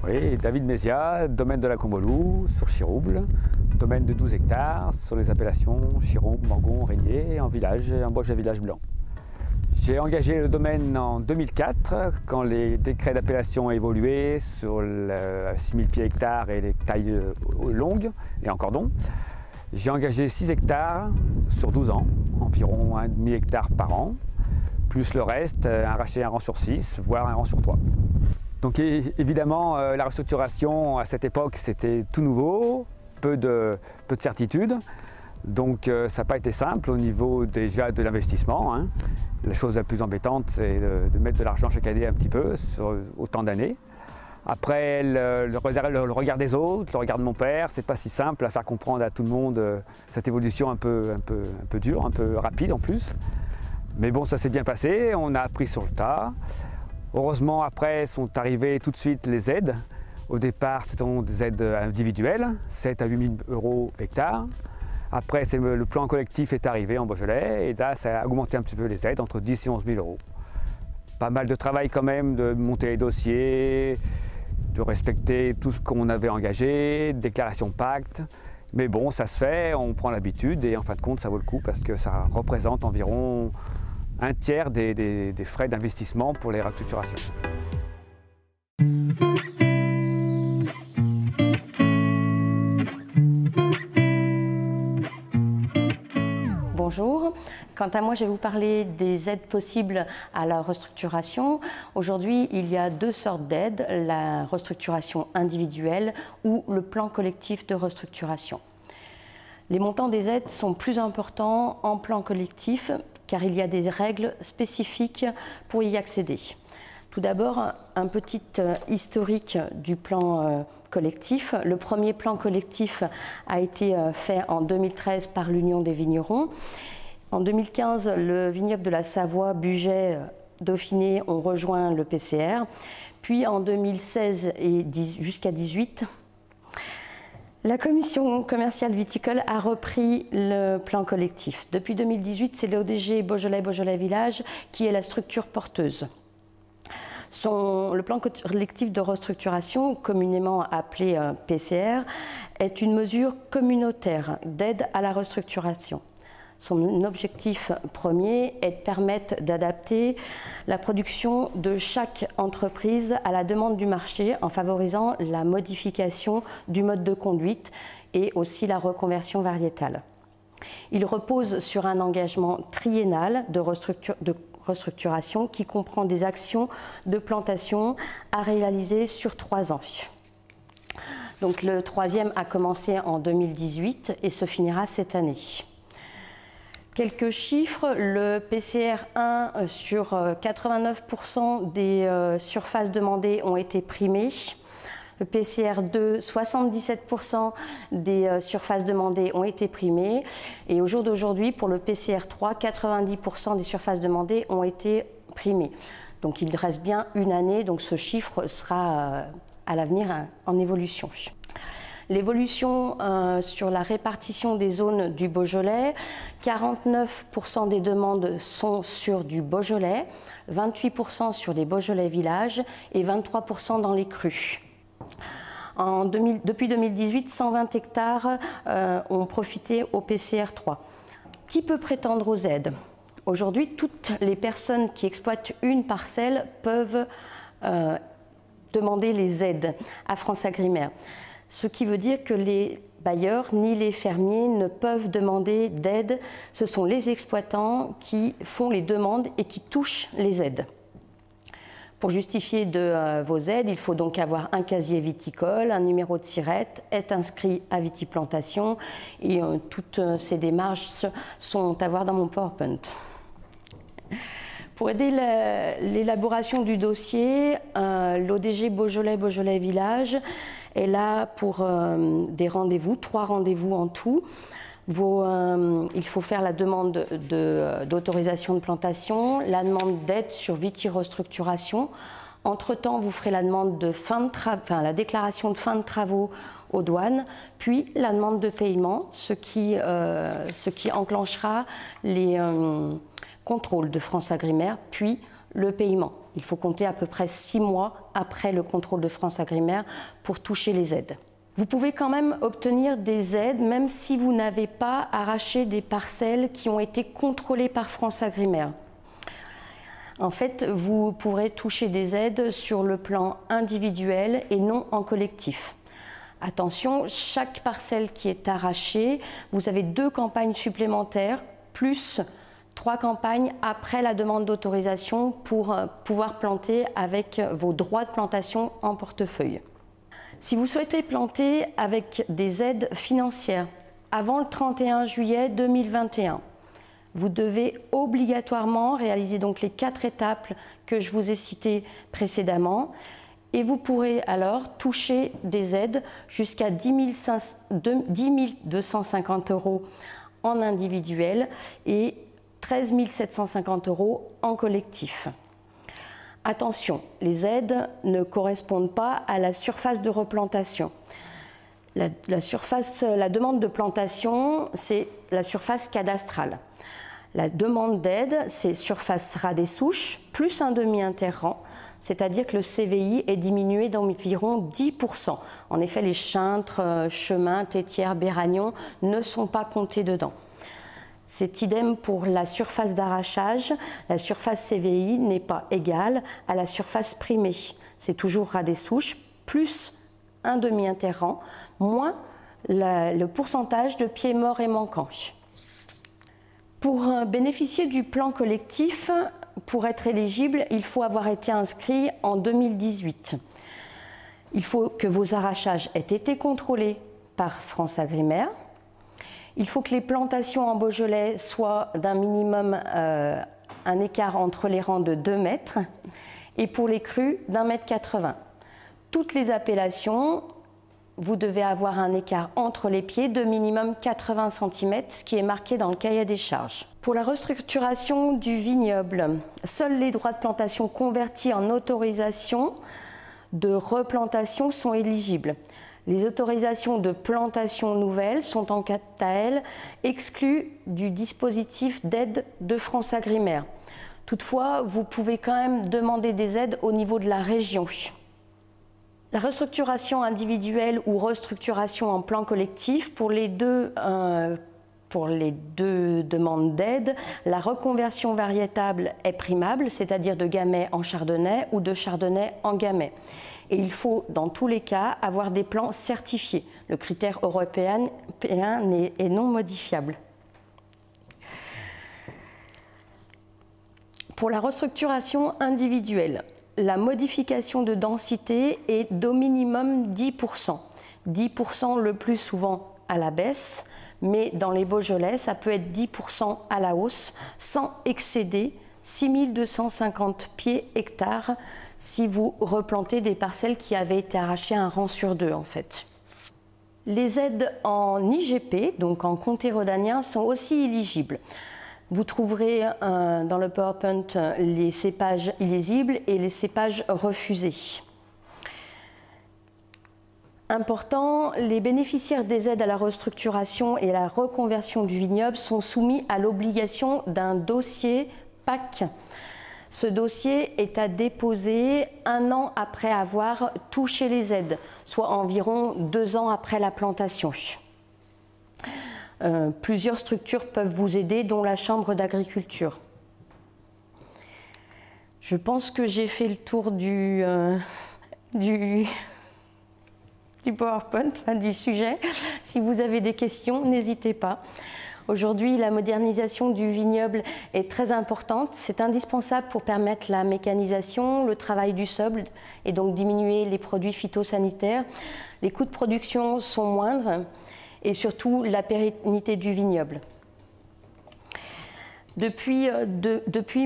Oui, David Mézia, domaine de la Combolou, sur Chirouble, domaine de 12 hectares, sur les appellations Chirouble, Morgon, Régnier, en village, un Bourget village blanc. J'ai engagé le domaine en 2004, quand les décrets d'appellation ont évolué sur le 6000 pieds hectares et les tailles longues et en cordon. J'ai engagé 6 hectares sur 12 ans, environ 1,5 hectare par an, plus le reste, un rang sur 6, voire un rang sur 3. Donc évidemment, la restructuration à cette époque, c'était tout nouveau, peu de certitudes. Donc ça n'a pas été simple au niveau déjà de l'investissement. Hein. La chose la plus embêtante, c'est de mettre de l'argent chaque année un petit peu, sur autant d'années. Après, le regard des autres, le regard de mon père, c'est pas si simple à faire comprendre à tout le monde cette évolution un peu dure, un peu rapide en plus. Mais bon, ça s'est bien passé, on a appris sur le tas. Heureusement, après sont arrivées tout de suite les aides. Au départ, c'était des aides individuelles, 7 à 8 000 € hectare. Après, le plan collectif est arrivé en Beaujolais et là, ça a augmenté un petit peu les aides, entre 10 et 11 000 €. Pas mal de travail quand même, de monter les dossiers, de respecter tout ce qu'on avait engagé, déclaration pacte. Mais bon, ça se fait, on prend l'habitude et en fin de compte, ça vaut le coup parce que ça représente environ un tiers des frais d'investissement pour les restructurations. Bonjour, quant à moi je vais vous parler des aides possibles à la restructuration. Aujourd'hui il y a deux sortes d'aides, la restructuration individuelle ou le plan collectif de restructuration. Les montants des aides sont plus importants en plan collectif car il y a des règles spécifiques pour y accéder. Tout d'abord, un petit historique du plan collectif. Le premier plan collectif a été fait en 2013 par l'Union des vignerons. En 2015, le vignoble de la Savoie, Bugey, Dauphiné ont rejoint le PCR. Puis en 2016 et jusqu'à 2018, la commission commerciale viticole a repris le plan collectif. Depuis 2018, c'est l'ODG Beaujolais Village qui est la structure porteuse. Le plan collectif de restructuration, communément appelé PCR, est une mesure communautaire d'aide à la restructuration. Son objectif premier est de permettre d'adapter la production de chaque entreprise à la demande du marché en favorisant la modification du mode de conduite et aussi la reconversion variétale. Il repose sur un engagement triennal de restructuration qui comprend des actions de plantation à réaliser sur 3 ans. Donc le troisième a commencé en 2018 et se finira cette année. Quelques chiffres, le PCR 1 sur 89% des surfaces demandées ont été primées. Le PCR 2, 77% des surfaces demandées ont été primées. Et au jour d'aujourd'hui, pour le PCR 3, 90% des surfaces demandées ont été primées. Donc il reste bien une année, donc ce chiffre sera à l'avenir en évolution. L'évolution sur la répartition des zones du Beaujolais, 49% des demandes sont sur du Beaujolais, 28% sur des Beaujolais villages et 23% dans les crus. Depuis 2018, 120 hectares ont profité au PCR 3. Qui peut prétendre aux aides? Aujourd'hui, toutes les personnes qui exploitent une parcelle peuvent demander les aides à FranceAgriMer. Ce qui veut dire que les bailleurs ni les fermiers ne peuvent demander d'aide. Ce sont les exploitants qui font les demandes et qui touchent les aides. Pour justifier de vos aides, il faut donc avoir un casier viticole, un numéro de SIRET, être inscrit à Vitiplantation et toutes ces démarches sont à voir dans mon PowerPoint. Pour aider l'élaboration du dossier, l'ODG Beaujolais Village est là pour des rendez-vous, 3 rendez-vous en tout. Il faut faire la demande d'autorisation de plantation, la demande d'aide sur vitirestructuration. Entre-temps, vous ferez la demande de la déclaration de fin de travaux aux douanes, puis la demande de paiement, ce qui enclenchera les contrôles de FranceAgriMer, puis le paiement. Il faut compter à peu près 6 mois après le contrôle de FranceAgriMer pour toucher les aides. Vous pouvez quand même obtenir des aides même si vous n'avez pas arraché des parcelles qui ont été contrôlées par FranceAgriMer. En fait, vous pourrez toucher des aides sur le plan individuel et non en collectif. Attention, chaque parcelle qui est arrachée, vous avez 2 campagnes supplémentaires, plus 3 campagnes après la demande d'autorisation pour pouvoir planter avec vos droits de plantation en portefeuille. Si vous souhaitez planter avec des aides financières avant le 31 juillet 2021, vous devez obligatoirement réaliser donc les 4 étapes que je vous ai citées précédemment et vous pourrez alors toucher des aides jusqu'à 10 250 € en individuel et 13 750 € en collectif. Attention, les aides ne correspondent pas à la surface de replantation. La demande de plantation, c'est la surface cadastrale. La demande d'aide, c'est surface ras des souches, plus un demi-interrant, c'est-à-dire que le CVI est diminué d'environ 10%. En effet, les chintres, chemins, tétières, béragnons ne sont pas comptés dedans. C'est idem pour la surface d'arrachage. La surface CVI n'est pas égale à la surface primée. C'est toujours ras des souches, plus un demi-interrant, moins le pourcentage de pieds morts et manquants. Pour bénéficier du plan collectif, pour être éligible, il faut avoir été inscrit en 2018. Il faut que vos arrachages aient été contrôlés par FranceAgriMer. Il faut que les plantations en Beaujolais soient d'un minimum un écart entre les rangs de 2 mètres et pour les crues d'1,80 m. Toutes les appellations, vous devez avoir un écart entre les pieds de minimum 80 cm, ce qui est marqué dans le cahier des charges. Pour la restructuration du vignoble, seuls les droits de plantation convertis en autorisation de replantation sont éligibles. Les autorisations de plantation nouvelles sont en quant à elles exclues du dispositif d'aide de FranceAgriMer. Toutefois, vous pouvez quand même demander des aides au niveau de la région. La restructuration individuelle ou restructuration en plan collectif, pour les deux demandes d'aide, la reconversion variétable est primable, c'est-à-dire de gamay en chardonnay ou de chardonnay en gamay. Et il faut, dans tous les cas, avoir des plans certifiés. Le critère européen est non modifiable. Pour la restructuration individuelle, la modification de densité est d'au minimum 10%. 10% le plus souvent à la baisse, mais dans les Beaujolais, ça peut être 10% à la hausse, sans excéder 6250 pieds hectares si vous replantez des parcelles qui avaient été arrachées un rang sur 2 en fait. Les aides en IGP, donc en comté rhodanien, sont aussi éligibles. Vous trouverez dans le PowerPoint les cépages illisibles et les cépages refusés. Important, les bénéficiaires des aides à la restructuration et à la reconversion du vignoble sont soumis à l'obligation d'un dossier PAC. Ce dossier est à déposer 1 an après avoir touché les aides, soit environ 2 ans après la plantation. Plusieurs structures peuvent vous aider, dont la Chambre d'agriculture. Je pense que j'ai fait le tour du PowerPoint, du sujet. Si vous avez des questions, n'hésitez pas. Aujourd'hui, la modernisation du vignoble est très importante. C'est indispensable pour permettre la mécanisation, le travail du sol et donc diminuer les produits phytosanitaires. Les coûts de production sont moindres et surtout la pérennité du vignoble. Depuis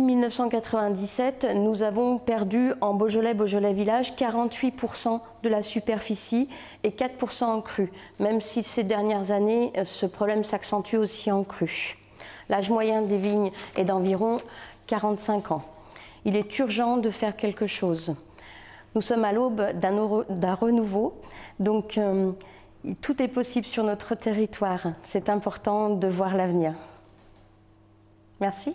1997, nous avons perdu en Beaujolais Village 48% de la superficie et 4% en crue, même si ces dernières années, ce problème s'accentue aussi en crue. L'âge moyen des vignes est d'environ 45 ans. Il est urgent de faire quelque chose. Nous sommes à l'aube d'un renouveau, donc tout est possible sur notre territoire. C'est important de voir l'avenir. Merci.